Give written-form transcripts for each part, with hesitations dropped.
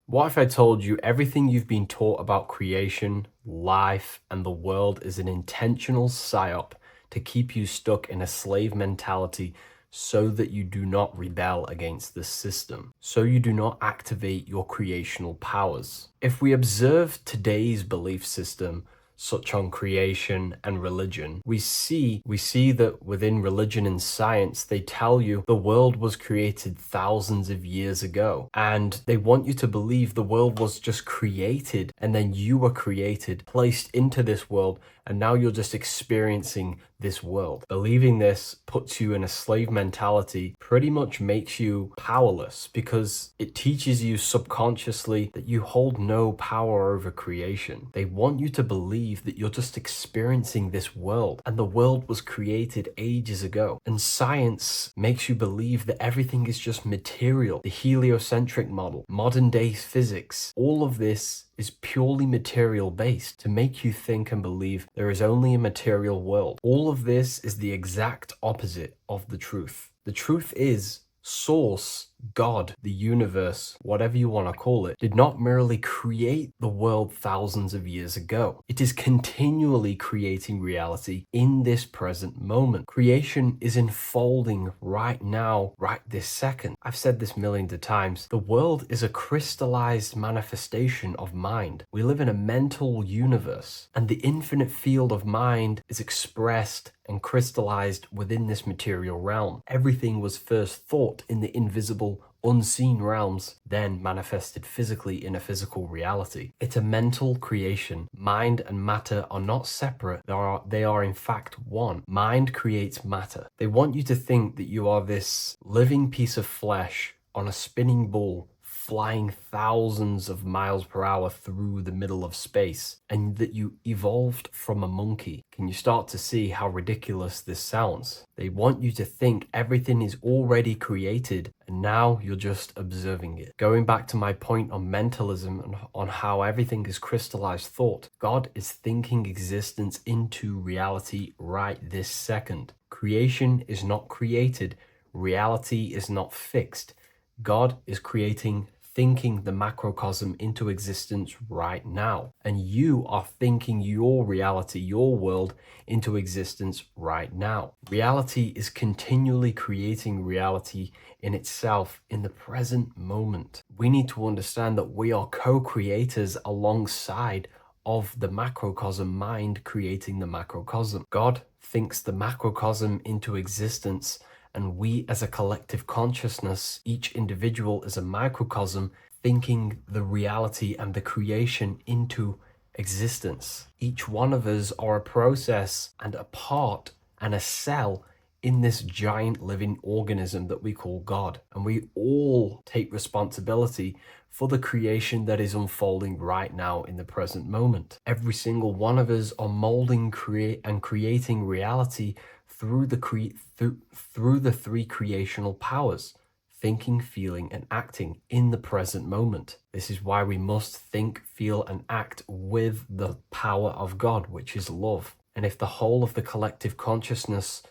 What if I told you everything you've been taught about creation, life, and the world is an intentional psyop to keep you stuck in a slave mentality so that you do not rebel against the system, so you do not activate your creational powers? If we observe today's belief system, such on creation and religion, we see that within religion and science, they tell you the world was created thousands of years ago. And they want you to believe the world was just created and then you were created, placed into this world, and now you're just experiencing this world. Believing this puts you in a slave mentality, pretty much makes you powerless because it teaches you subconsciously that you hold no power over creation. They want you to believe that you're just experiencing this world and the world was created ages ago. And science makes you believe that everything is just material. The heliocentric model, modern day physics, all of this is purely material based to make you think and believe there is only a material world. All of this is the exact opposite of the truth. The truth is Source, God, the universe, whatever you want to call it, did not merely create the world thousands of years ago. It is continually creating reality in this present moment. Creation is unfolding right now, right this second. I've said this millions of times. The world is a crystallized manifestation of mind. We live in a mental universe, and the infinite field of mind is expressed and crystallized within this material realm. Everything was first thought in the invisible, unseen realms, then manifested physically in a physical reality. It's a mental creation. Mind and matter are not separate. They are in fact one. Mind creates matter. They want you to think that you are this living piece of flesh on a spinning ball flying thousands of miles per hour through the middle of space, and that you evolved from a monkey. Can you start to see how ridiculous this sounds? They want you to think everything is already created and now you're just observing it. Going back to my point on mentalism and on how everything is crystallized thought, God is thinking existence into reality right this second. Creation is not created. Reality is not fixed. God is thinking the macrocosm into existence right now. And you are thinking your reality, your world, into existence right now. Reality is continually creating reality in itself in the present moment. We need to understand that we are co-creators alongside of the macrocosm mind creating the macrocosm. God thinks the macrocosm into existence, and we as a collective consciousness, each individual is a microcosm thinking the reality and the creation into existence. Each one of us are a process and a part and a cell in this giant living organism that we call God. And we all take responsibility for the creation that is unfolding right now in the present moment. Every single one of us are molding, creating reality through the three creational powers: thinking, feeling, and acting in the present moment. This is why we must think, feel, and act with the power of God, which is love. And if the whole of the collective consciousness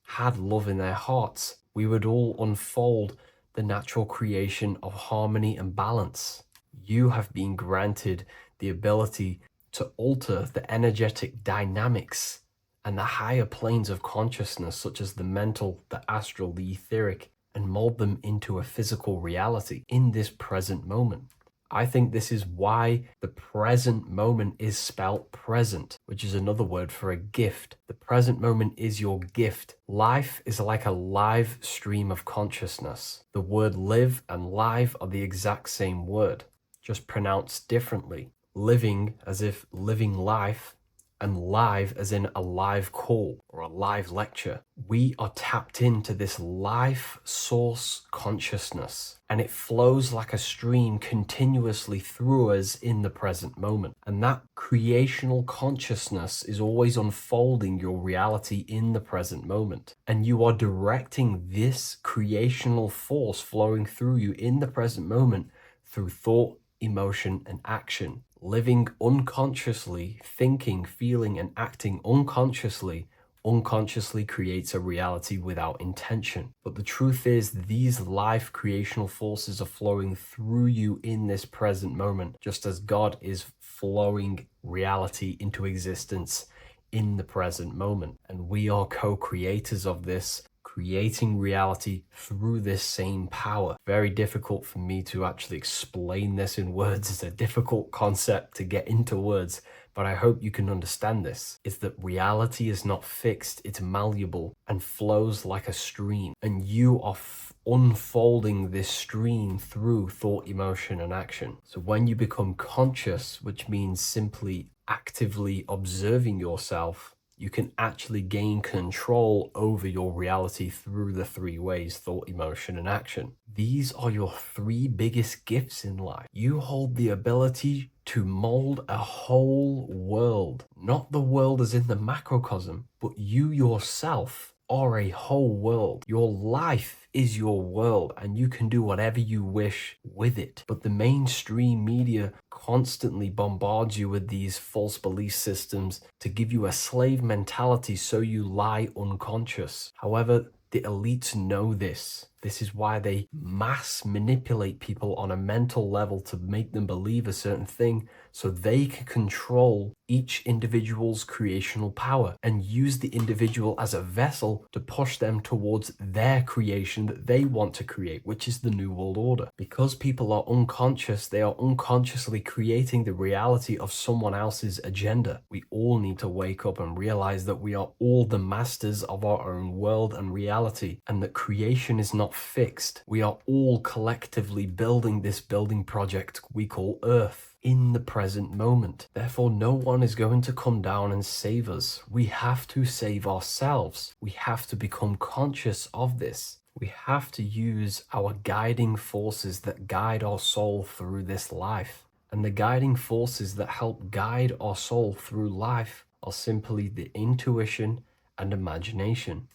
had love in their hearts, we would all unfold the natural creation of harmony and balance. You have been granted the ability to alter the energetic dynamics and the higher planes of consciousness, such as the mental, the astral, the etheric, and mold them into a physical reality in this present moment. I think this is why the present moment is spelt present, which is another word for a gift. The present moment is your gift. Life is like a live stream of consciousness. The word live and live are the exact same word, just pronounced differently. Living as if living life, and live as in a live call or a live lecture. We are tapped into this life source consciousness, and it flows like a stream continuously through us in the present moment. And that creational consciousness is always unfolding your reality in the present moment. And you are directing this creational force flowing through you in the present moment through thought, emotion, and action. Living unconsciously, thinking, feeling, and acting unconsciously unconsciously creates a reality without intention. But the truth is, these life creational forces are flowing through you in this present moment, just as God is flowing reality into existence in the present moment. And we are co-creators of this, creating reality through this same power. Very difficult for me to actually explain this in words. It's a difficult concept to get into words, but I hope you can understand this, is that reality is not fixed, it's malleable and flows like a stream. And you are unfolding this stream through thought, emotion, and action. So when you become conscious, which means simply actively observing yourself, you can actually gain control over your reality through the three ways: thought, emotion, and action. These are your three biggest gifts in life. You hold the ability to mold a whole world, not the world as in the macrocosm, but you yourself are a whole world. Your life is your world and you can do whatever you wish with it. But the mainstream media constantly bombards you with these false belief systems to give you a slave mentality so you lie unconscious. However, the elites know this. This is why they mass manipulate people on a mental level to make them believe a certain thing so they can control each individual's creational power and use the individual as a vessel to push them towards their creation that they want to create, which is the New World Order. Because people are unconscious, they are unconsciously creating the reality of someone else's agenda. We all need to wake up and realize that we are all the masters of our own world and reality, and that creation is not fixed. We are all collectively building this building project we call Earth in the present moment. Therefore, no one is going to come down and save us. We have to save ourselves. We have to become conscious of this. We have to use our guiding forces that guide our soul through this life. And the guiding forces that help guide our soul through life are simply the intuition and imagination.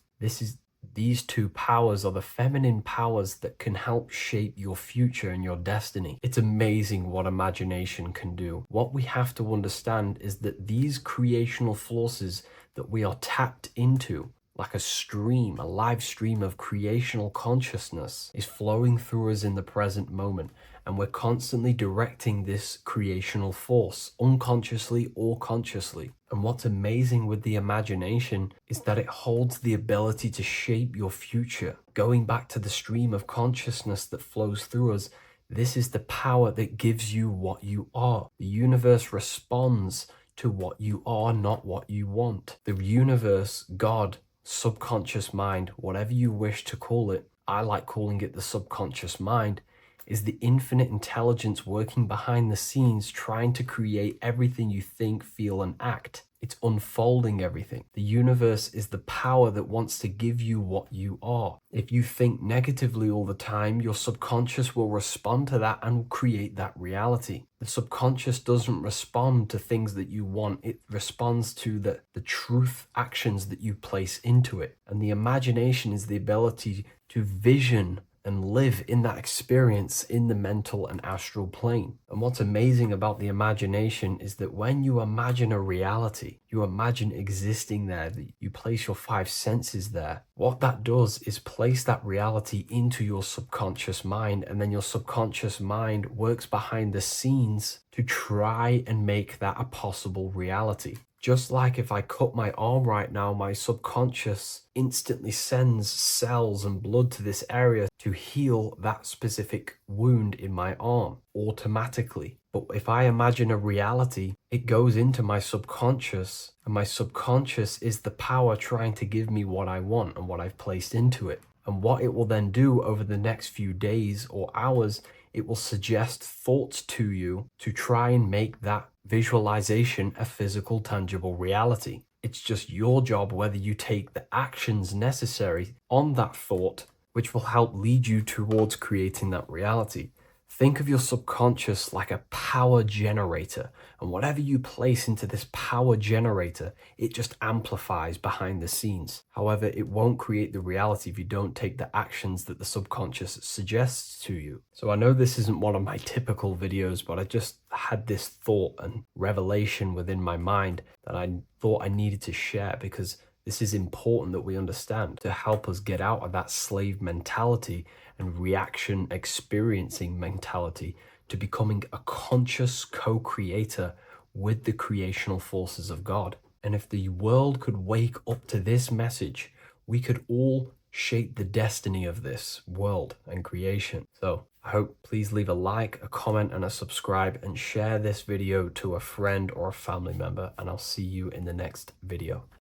These two powers are the feminine powers that can help shape your future and your destiny. It's amazing what imagination can do. What we have to understand is that these creational forces that we are tapped into, like a stream, a live stream of creational consciousness, is flowing through us in the present moment. And we're constantly directing this creational force, unconsciously or consciously. And what's amazing with the imagination is that it holds the ability to shape your future. Going back to the stream of consciousness that flows through us, this is the power that gives you what you are. The universe responds to what you are, not what you want. The universe, God, subconscious mind, whatever you wish to call it, I like calling it the subconscious mind, is the infinite intelligence working behind the scenes trying to create everything you think, feel, and act. It's unfolding everything. The universe is the power that wants to give you what you are. If you think negatively all the time, your subconscious will respond to that and create that reality. The subconscious doesn't respond to things that you want. It responds to the truth actions that you place into it. And the imagination is the ability to vision and live in that experience in the mental and astral plane. And what's amazing about the imagination is that when you imagine a reality, you imagine existing there, you place your five senses there. What that does is place that reality into your subconscious mind, and then your subconscious mind works behind the scenes to try and make that a possible reality. Just like if I cut my arm right now, my subconscious instantly sends cells and blood to this area to heal that specific wound in my arm automatically. But if I imagine a reality, it goes into my subconscious, and my subconscious is the power trying to give me what I want and what I've placed into it. And what it will then do over the next few days or hours, it will suggest thoughts to you to try and make that visualization a physical, tangible reality. It's just your job whether you take the actions necessary on that thought, which will help lead you towards creating that reality. Think of your subconscious like a power generator, and whatever you place into this power generator, it just amplifies behind the scenes. However, it won't create the reality if you don't take the actions that the subconscious suggests to you. So I know this isn't one of my typical videos, but I just had this thought and revelation within my mind that I thought I needed to share, because This is important that we understand to help us get out of that slave mentality and reaction experiencing mentality to becoming a conscious co-creator with the creational forces of God. And if the world could wake up to this message, we could all shape the destiny of this world and creation. So I hope please leave a like, a comment, and a subscribe, and share this video to a friend or a family member, and I'll see you in the next video.